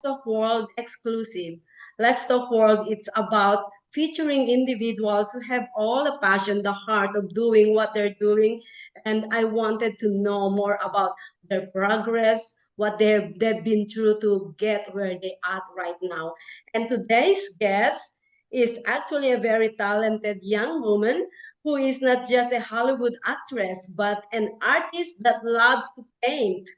Talk World exclusive. Let's Talk World, it's about featuring individuals who have all the passion, the heart of doing what they're doing. And I wanted to know more about their progress, what they've been through to get where they are right now. And today's guest is actually a very talented young woman who is not just a Hollywood actress, but an artist that loves to paint.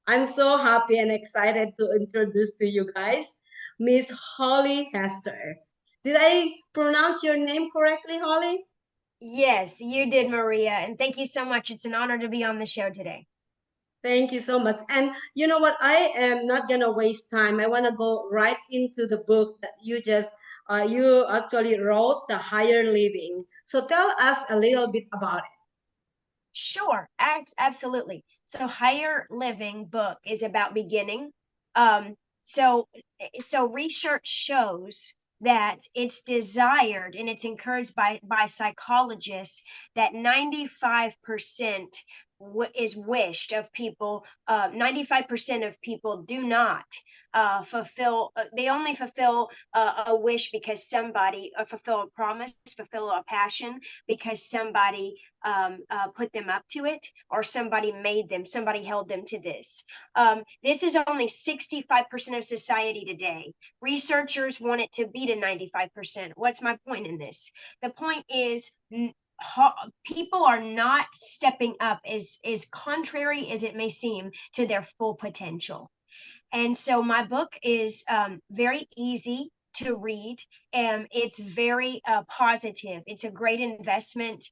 I'm so happy and excited to introduce to you guys Miss Holly Hester. Did I pronounce your name correctly, Holly? Yes, you did, Maria. And thank you so much. It's an honor to be on the show today. Thank you so much. And you know what? I am not gonna waste time. I want to go right into the book that you actually wrote, The Higher Living. So tell us a little bit about it. Sure, absolutely. So, Higher Living book is about beginning. Um, so, so research shows that it's desired and it's encouraged by psychologists that 95% is wished of people. 95% of people do not fulfill. They only fulfill a wish because somebody fulfill a promise, fulfill a passion because somebody put them up to it, or somebody made them, somebody held them to this. This is only 65% of society today. Researchers want it to be to 95%. What's my point in this? The point is, people are not stepping up as contrary as it may seem to their full potential. And so my book is very easy to read. It's very positive. It's a great investment.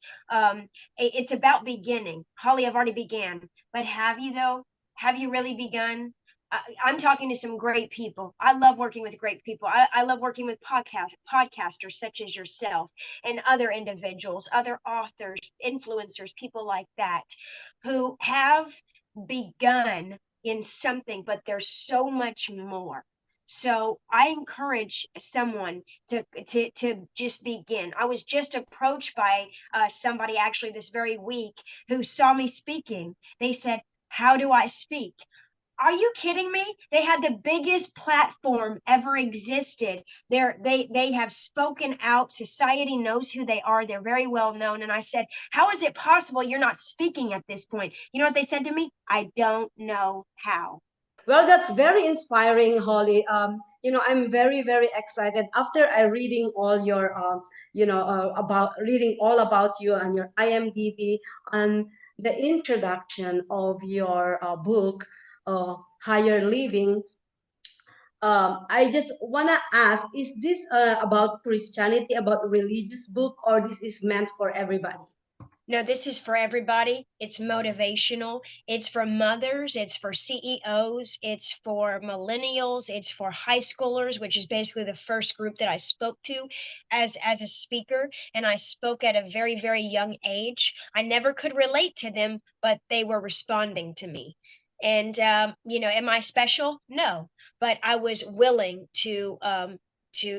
It's about beginning. Holly, I've already began, but have you though? Have you really begun? I'm talking to some great people. I love working with great people. I love working with podcasters such as yourself and other individuals, other authors, influencers, people like that, who have begun in something, but there's so much more. So I encourage someone to just begin. I was just approached by somebody actually this very week who saw me speaking. They said, "How do I speak?" Are you kidding me? They had the biggest platform ever existed. They have spoken out. Society knows who they are. They're very well known. And I said, "How is it possible you're not speaking at this point?" You know what they said to me? "I don't know how." Well, that's very inspiring, Holly. I'm very, very excited after I reading all your, about reading all about you and your IMDb and the introduction of your book, Higher Living. I just wanna ask: is this about Christianity, about religious book, or this is meant for everybody? No, this is for everybody. It's motivational. It's for mothers. It's for CEOs. It's for millennials. It's for high schoolers, which is basically the first group that I spoke to as a speaker. And I spoke at a very, very young age. I never could relate to them, but they were responding to me. And am I special? No, but I was willing to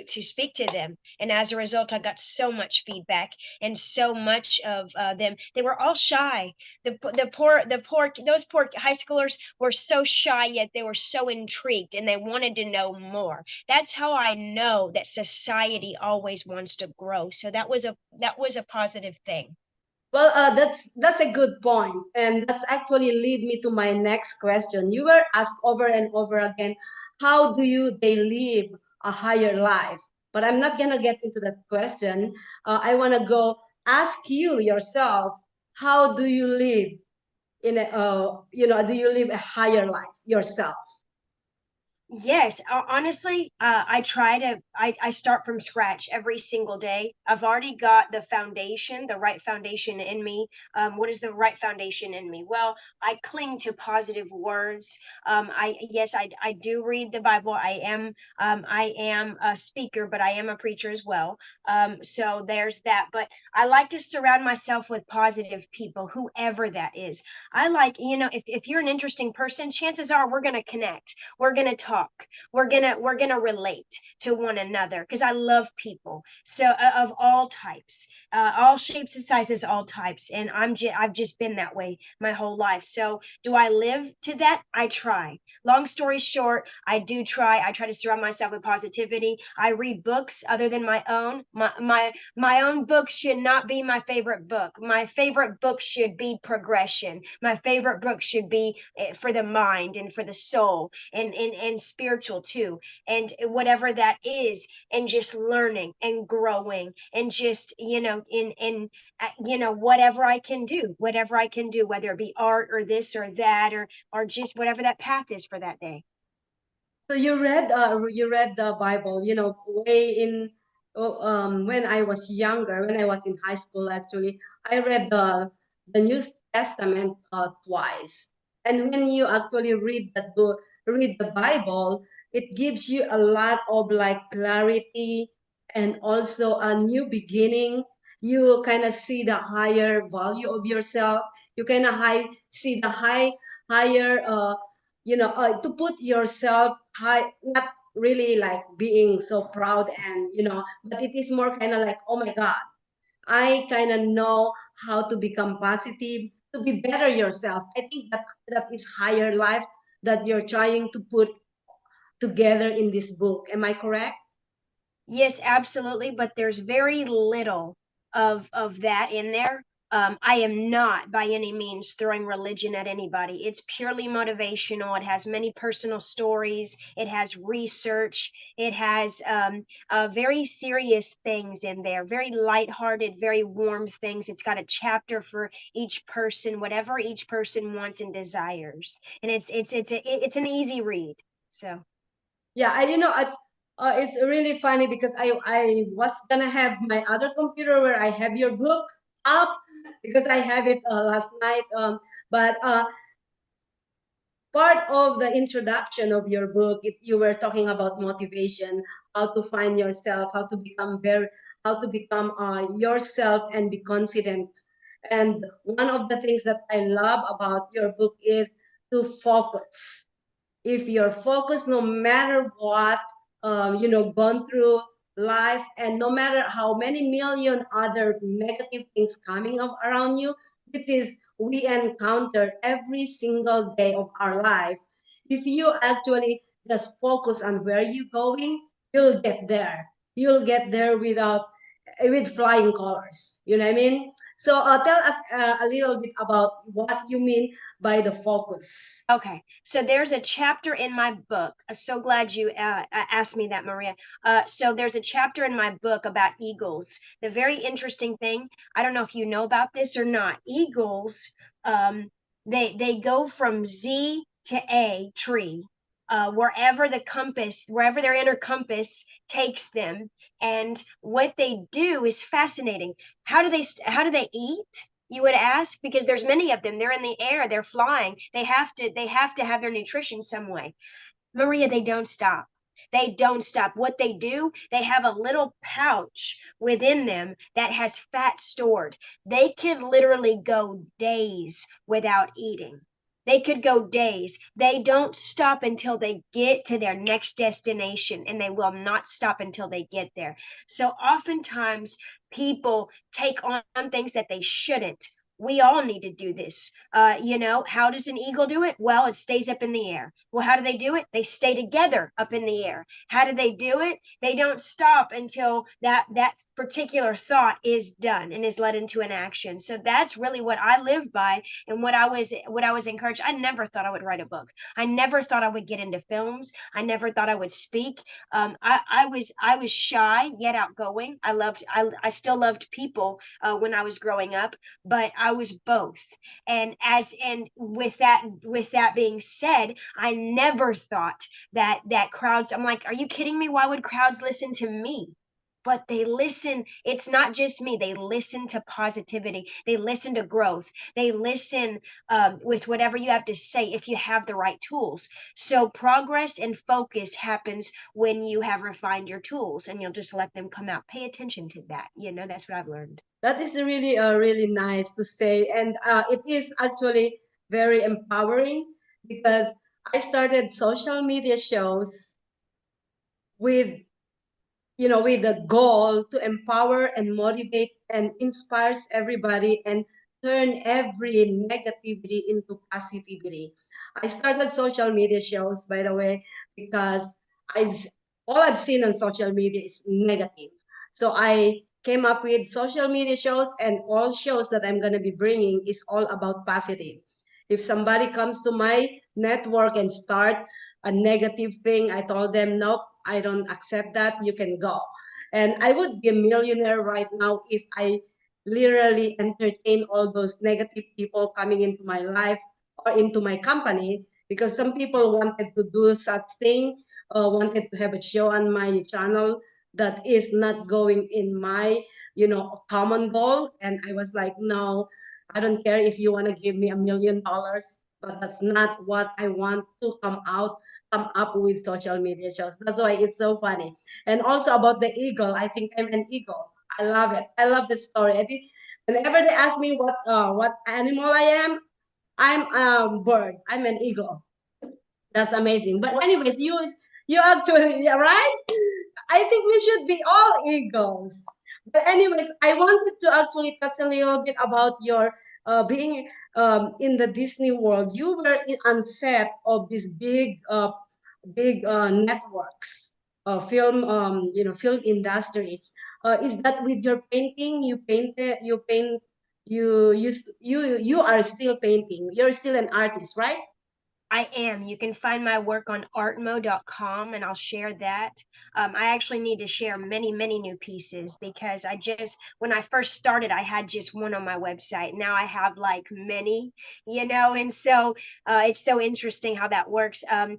speak to them, and as a result, I got so much feedback and so much of them. They were all shy. The poor those poor high schoolers were so shy, yet they were so intrigued and they wanted to know more. That's how I know that society always wants to grow. So that was a positive thing. Well, that's a good point, and that's actually lead me to my next question. You were asked over and over again, how do you they live a higher life? But I'm not gonna get into that question. I wanna go ask you yourself, how do you live do you live a higher life yourself? Yes, honestly, I start from scratch every single day. I've already got the foundation, the right foundation in me. What is the right foundation in me? Well, I cling to positive words. I do read the Bible. I am a speaker, but I am a preacher as well. So there's that. But I like to surround myself with positive people, whoever that is. I like, if you're an interesting person, chances are we're going to connect. We're going to talk. talk. We're gonna relate to one another because I love people. So of all types, all shapes and sizes, all types, and I've just been that way my whole life. So do I live to that? I try. Long story short, I do try. I try to surround myself with positivity. I read books other than my own. My own book should not be my favorite book. My favorite book should be progression. My favorite book should be for the mind and for the soul and spiritual too. And whatever that is, and just learning and growing and just, whatever I can do, whatever I can do, whether it be art or this or that, or just whatever that path is for that day. So you read the Bible, way in when I was younger, when I was in high school actually, I read the New Testament twice. And when you actually read the Bible, it gives you a lot of like clarity and also a new beginning. You kind of see the higher value of yourself. You kind of see the higher to put yourself high, not really like being so proud, and but it is more kind of like, oh my god, I kind of know how to become positive, to be better yourself. I think that is higher life that you're trying to put together in this book. Am I correct? Yes, absolutely, but there's very little of that in there. I am not by any means throwing religion at anybody. It's purely motivational. It has many personal stories. It has research. It has very serious things in there, very lighthearted, very warm things. It's got a chapter for each person, whatever each person wants and desires, and it's an easy read. So. Yeah, it's really funny because I was gonna have my other computer where I have your book up, because I have it last night. But part of the introduction of your book, you were talking about motivation, how to find yourself, how to become yourself and be confident. And one of the things that I love about your book is to focus. If you're focused, no matter what, gone through life, and no matter how many million other negative things coming up around you, which is we encounter every single day of our life, if you actually just focus on where you're going, you'll get there. You'll get there with flying colors. You know what I mean? So tell us a little bit about what you mean by the focus. Okay, so there's a chapter in my book. I'm so glad you asked me that, Maria. So there's a chapter in my book about eagles. The very interesting thing, I don't know if you know about this or not. Eagles, they go from Z to A tree, wherever their inner compass takes them. And what they do is fascinating. How do they eat? You would ask, because there's many of them. They're in the air, they're flying. They have to have their nutrition some way. Maria, they don't stop. They don't stop. What they do, they have a little pouch within them that has fat stored. They could literally go days without eating. They could go days. They don't stop until they get to their next destination, and they will not stop until they get there. So oftentimes people take on things that they shouldn't. We all need to do this. How does an eagle do it? Well, it stays up in the air. Well, how do they do it? They stay together up in the air. How do they do it? They don't stop until that particular thought is done and is led into an action. So that's really what I live by, and what I was encouraged. I never thought I would write a book. I never thought I would get into films. I never thought I would speak. I was shy yet outgoing. I still loved people when I was growing up, but I was both. And with that being said, I never thought that crowds, I'm like, are you kidding me? Why would crowds listen to me? But they listen. It's not just me. They listen to positivity. They listen to growth. They listen with whatever you have to say if you have the right tools. So progress and focus happens when you have refined your tools, and you'll just let them come out. Pay attention to that. That's what I've learned. That is really really nice to say, and it is actually very empowering, because I started social media shows with, with the goal to empower and motivate and inspires everybody and turn every negativity into positivity. I started social media shows, by the way, because I all I've seen on social media is negative. So I came up with social media shows, and all shows that I'm going to be bringing is all about positive. If somebody comes to my network and start a negative thing, I told them, nope, I don't accept that. You can go. And I would be a millionaire right now if I literally entertain all those negative people coming into my life or into my company, because some people wanted to do such thing, wanted to have a show on my channel that is not going in my, common goal. And I was like, no, I don't care if you want to give me $1 million, but that's not what I want to come up with social media shows. That's why it's so funny. And also about the eagle, I think I'm an eagle. I love it. I love the story. I think whenever they ask me what animal I am, I'm a bird. I'm an eagle. That's amazing. But anyways, you actually, yeah, right? I think we should be all eagles. But anyways, I wanted to actually touch a little bit about your being in the Disney world. You were on set of these big networks, film industry. Is that with your painting? You are still painting. You're still an artist, right? I am. You can find my work on artmo.com and I'll share that. I actually need to share many, many new pieces because when I first started, I had just one on my website. Now I have like many, and so it's so interesting how that works. I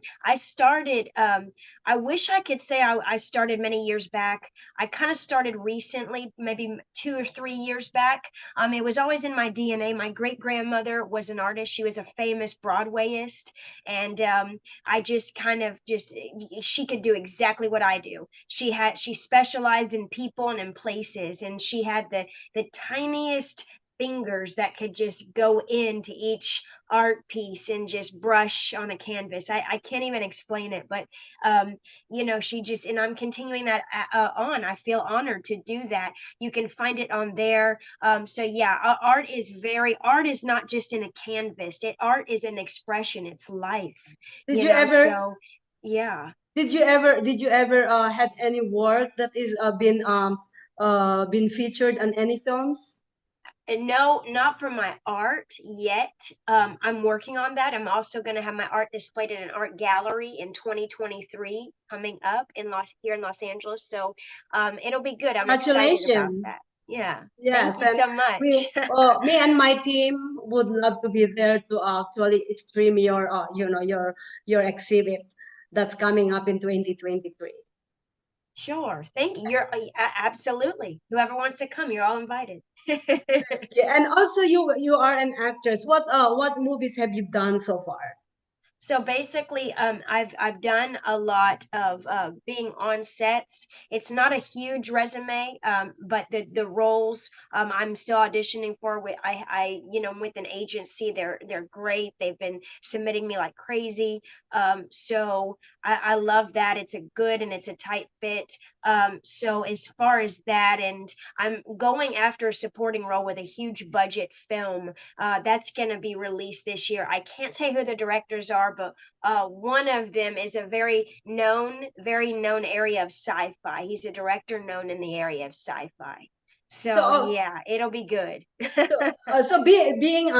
wish I could say I started many years back. I kind of started recently, maybe 2 or 3 years back. It was always in my DNA. My great grandmother was an artist. She was a famous Broadwayist, and I just kind of just she could do exactly what I do. She specialized in people and in places, and she had the tiniest fingers that could just go into each art piece and just brush on a canvas. I can't even explain it, but she just, and I'm continuing that on. I feel honored to do that. You can find it on there. So yeah, art is not just in a canvas. Art is an expression. It's life, Did you ever so yeah. did you ever had any work that is been featured on any films? And no, not for my art yet. I'm working on that. I'm also going to have my art displayed in an art gallery in 2023 coming up here in Los Angeles. So it'll be good. I'm excited about Congratulations. that. Yeah. Thank Yes, you and so much. me and my team would love to be there to actually stream your exhibit that's coming up in 2023. Sure. Thank you. Absolutely. Whoever wants to come, you're all invited. Yeah, and also you are an actress. What movies have you done so far? So basically, I've done a lot of being on sets. It's not a huge resume, but the roles I'm still auditioning for. I'm with an agency. They're great. They've been submitting me like crazy. So I love that. It's a good and it's a tight fit. So as far as that, and I'm going after a supporting role with a huge budget film that's going to be released this year. I can't say who the directors are, but one of them is a very known area of sci-fi. He's a director known in the area of sci-fi. So, So yeah, it'll be good. being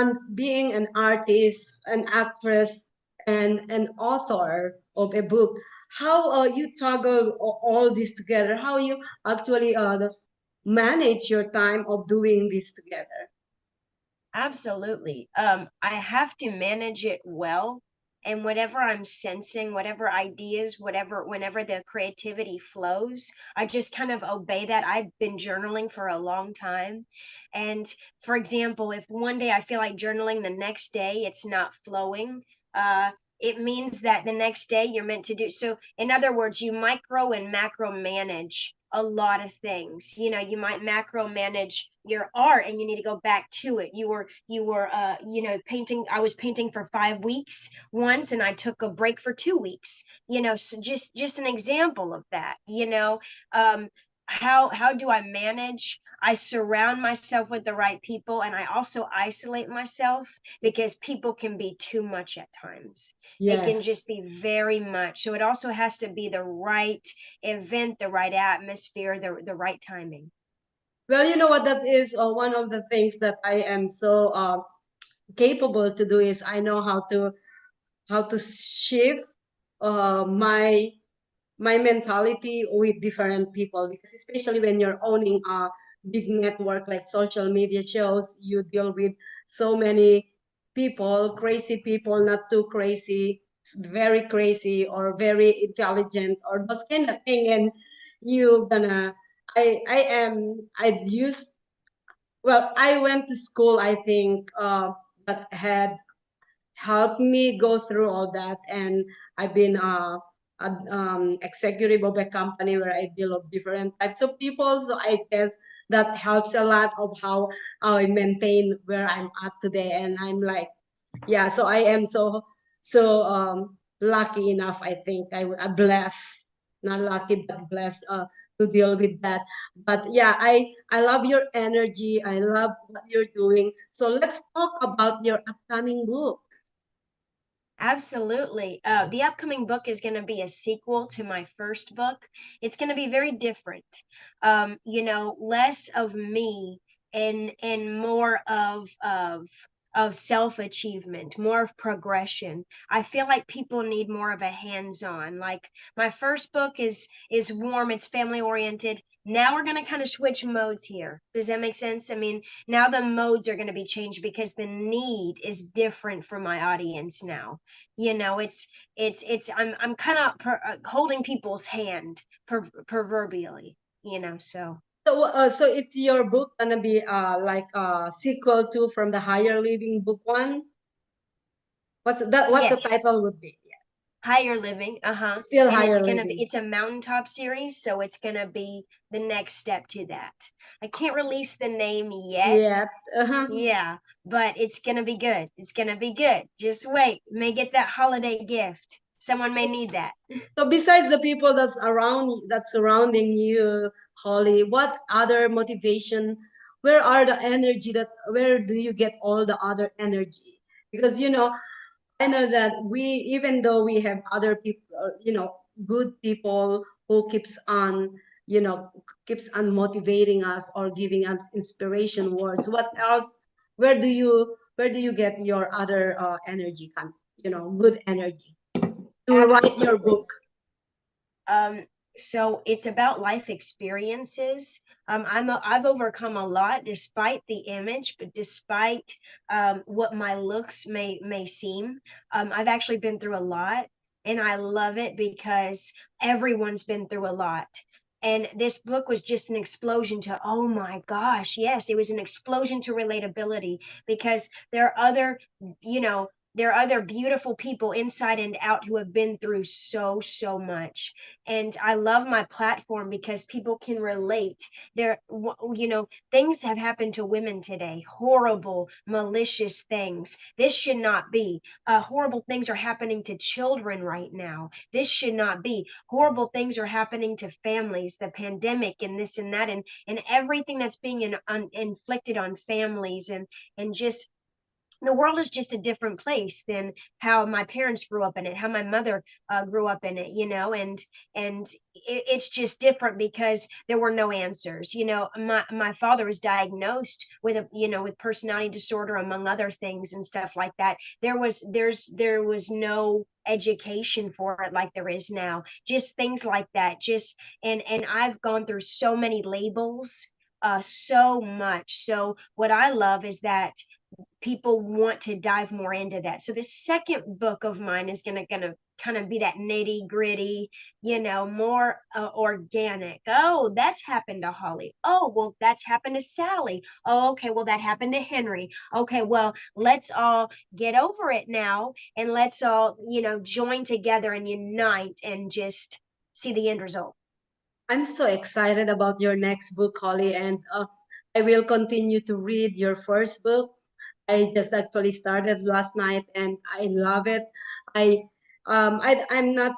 an artist, an actress, and an author of a book, how you toggle all this together? How you actually manage your time of doing this together? Absolutely. I have to manage it well. And whatever I'm sensing, whatever ideas, whenever the creativity flows, I just kind of obey that. I've been journaling for a long time. And for example, if one day I feel like journaling, the next day it's not flowing, uh, it means that the next day you're meant to do. So, in other words, you micro and macro manage a lot of things. You might macro manage your art and you need to go back to it. You were painting. I was painting for 5 weeks once and I took a break for 2 weeks. So just an example of that. How do I manage? I surround myself with the right people and I also isolate myself because people can be too much at times. They can Yes. just be very much. So it also has to be the right event, the right atmosphere, the right timing. Well, you know what, that is one of the things that I am so capable to do is I know how to shift my mentality with different people, because especially when you're owning a big network like social media shows, you deal with so many people, crazy people, not too crazy, very crazy, or very intelligent, or those kind of thing. And you gonna I used, well, I went to school, I think, that had helped me go through all that. And I've been an executive of a company where I deal with different types of people. So I guess that helps a lot of how I maintain where I'm at today. And I'm like, yeah, so I am so lucky enough, I think. I blessed, not lucky, but blessed to deal with that. But yeah, I love your energy. I love what you're doing. So let's talk about your upcoming book. Absolutely. The upcoming book is going to be a sequel to my first book. It's going to be very different. Less of me and more of self-achievement, more of progression. I feel like people need more of a hands-on. Like my first book is warm, it's family oriented. Now we're going to kind of switch modes here. Does that make sense? I mean, now the modes are going to be changed because the need is different for my audience now. I'm kind of holding people's hand proverbially. So So it's your book gonna be like a sequel to from the Higher Living book one? What's that? What's the yes, title would be? Yeah. higher living, uh-huh. Still And Higher it's gonna be Living. it's a mountaintop series, so it's gonna be the next step to that. I can't release the name yet. Yeah. Uh-huh. Yeah, but it's gonna be good. It's gonna be good. Just wait. May get that holiday gift. Someone may need that. So besides the people that's surrounding you, Holly, what other motivation? Where are the energy that? Where do you get all the other energy? Because I know that we, even though we have other people, good people who keeps on motivating us or giving us inspiration words. What else? Where do you get your other energy? Good energy to write your Absolutely. book. Um, so it's about life experiences. I've overcome a lot despite the image, but despite what my looks may seem. I've actually been through a lot, and I love it because everyone's been through a lot. And this book was just an explosion to, oh my gosh, yes, it was an explosion to relatability because there are other beautiful people inside and out who have been through so much. And I love my platform because people can relate. Things have happened to women today, horrible, malicious things. This should not be. Horrible things are happening to children right now. This should not be. Horrible things are happening to families, the pandemic and this and that, and everything that's being inflicted on families, and just the world is just a different place than how my parents grew up in it, how my mother grew up in it, and it's just different because there were no answers. My father was diagnosed with with personality disorder, among other things and stuff like that. There was no education for it like there is now. Just things like that. Just and I've gone through so many labels, so much. So what I love is that people want to dive more into that. So the second book of mine is gonna kind of be that nitty gritty, more organic. Oh, that's happened to Holly. Oh, well, that's happened to Sally. Oh, okay, well, that happened to Henry. Okay, well, let's all get over it now, and let's all join together and unite and just see the end result. I'm so excited about your next book, Holly, and I will continue to read your first book. I just actually started last night, and I love it. I I'm not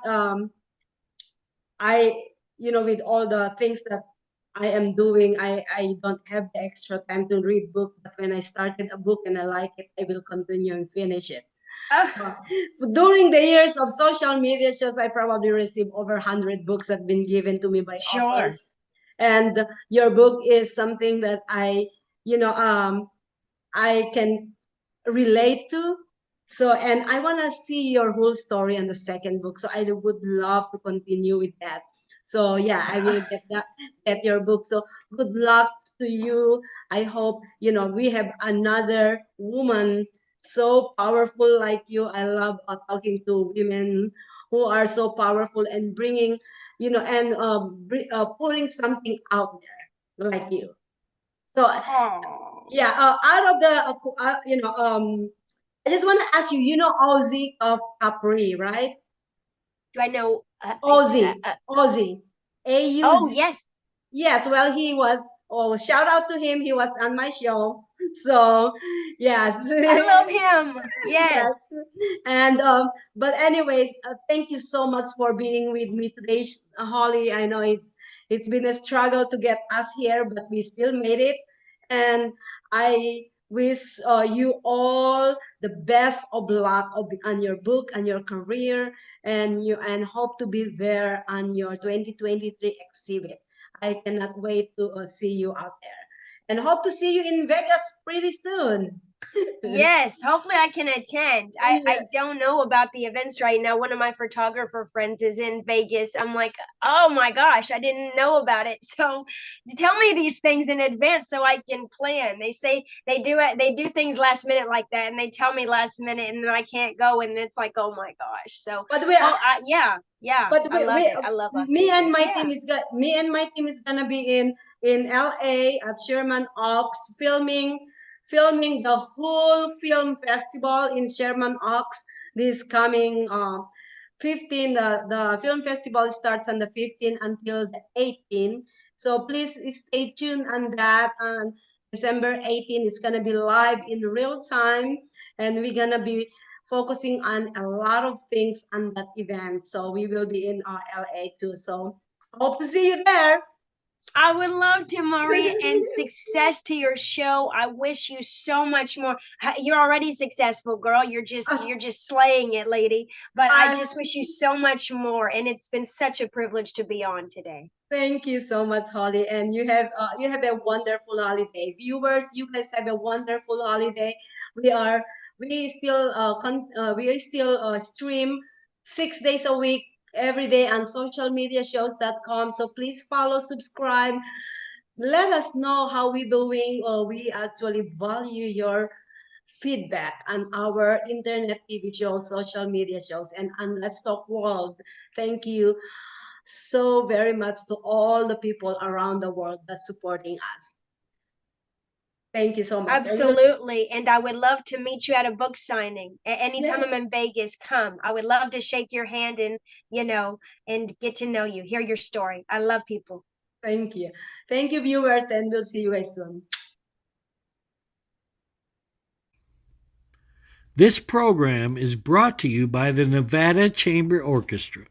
I with all the things that I am doing, I don't have the extra time to read book. But when I started a book and I like it, I will continue and finish it. Oh, Uh, During the years of social media shows, I probably received over 100 books that have been given to me by sure. authors. And your book is something that you know, I can relate to. So, and I want to see your whole story in the second book. So, I would love to continue with that. So, yeah, I will get your book. So, good luck to you. I hope we have another woman so powerful like you. I love talking to women who are so powerful and bringing, and putting something out there like you. So, Oh, yeah, out of the, I just want to ask you, Ozzy of Capri, right? do I know? Ozzy, Oh, AUZ. yes. Yes, well, he was. Oh, shout out to him. He was on my show. So, yes. I love him. Yes. Yes. And but anyways, thank you so much for being with me today, Holly. I know it's been a struggle to get us here, but we still made it. And I wish you all the best of luck on your book and your career, and hope to be there on your 2023 exhibit. I cannot wait to see you out there, and hope to see you in Vegas pretty soon. Yes, hopefully I can attend. I Yes. don't know about the events right now. One of my photographer friends is in Vegas. I'm like, oh my gosh, I didn't know about it. So tell me these things in advance so I can plan. They say they do things last minute like that, and they tell me last minute, and then I can't go, and it's like, oh my gosh. So But we yeah, yeah, but I love we it. I love Las me and Vegas. my team Yeah. is gonna be in LA at Sherman Oaks filming the whole film festival in Sherman Oaks this coming 15. The film festival starts on the 15th until the 18th. So please stay tuned on that. On December 18th, it's gonna be live in real time, and we're gonna be focusing on a lot of things on that event. So we will be in LA too. So hope to see you there. I would love to, Maria, and success to your show. I wish you so much more. You're already successful, girl. You're just slaying it, lady. But I I'm just wish you so much more, and it's been such a privilege to be on today. Thank you so much, Holly, and you have a wonderful holiday. Viewers, you guys have a wonderful holiday. We are we still stream 6 days a week every day on socialmediashows.com. So please follow, subscribe. Let us know how we doing. We actually value your feedback on our internet TV shows, social media shows, and on Let's Talk World. Thank you so very much to all the people around the world that's supporting us. Thank you so much. And Absolutely. And I would love to meet you at a book signing. Anytime yes, I'm in Vegas, come. I would love to shake your hand and, and get to know you, hear your story. I love people. thank you. Thank you, viewers, and we'll see you guys soon. This program is brought to you by the Nevada Chamber Orchestra.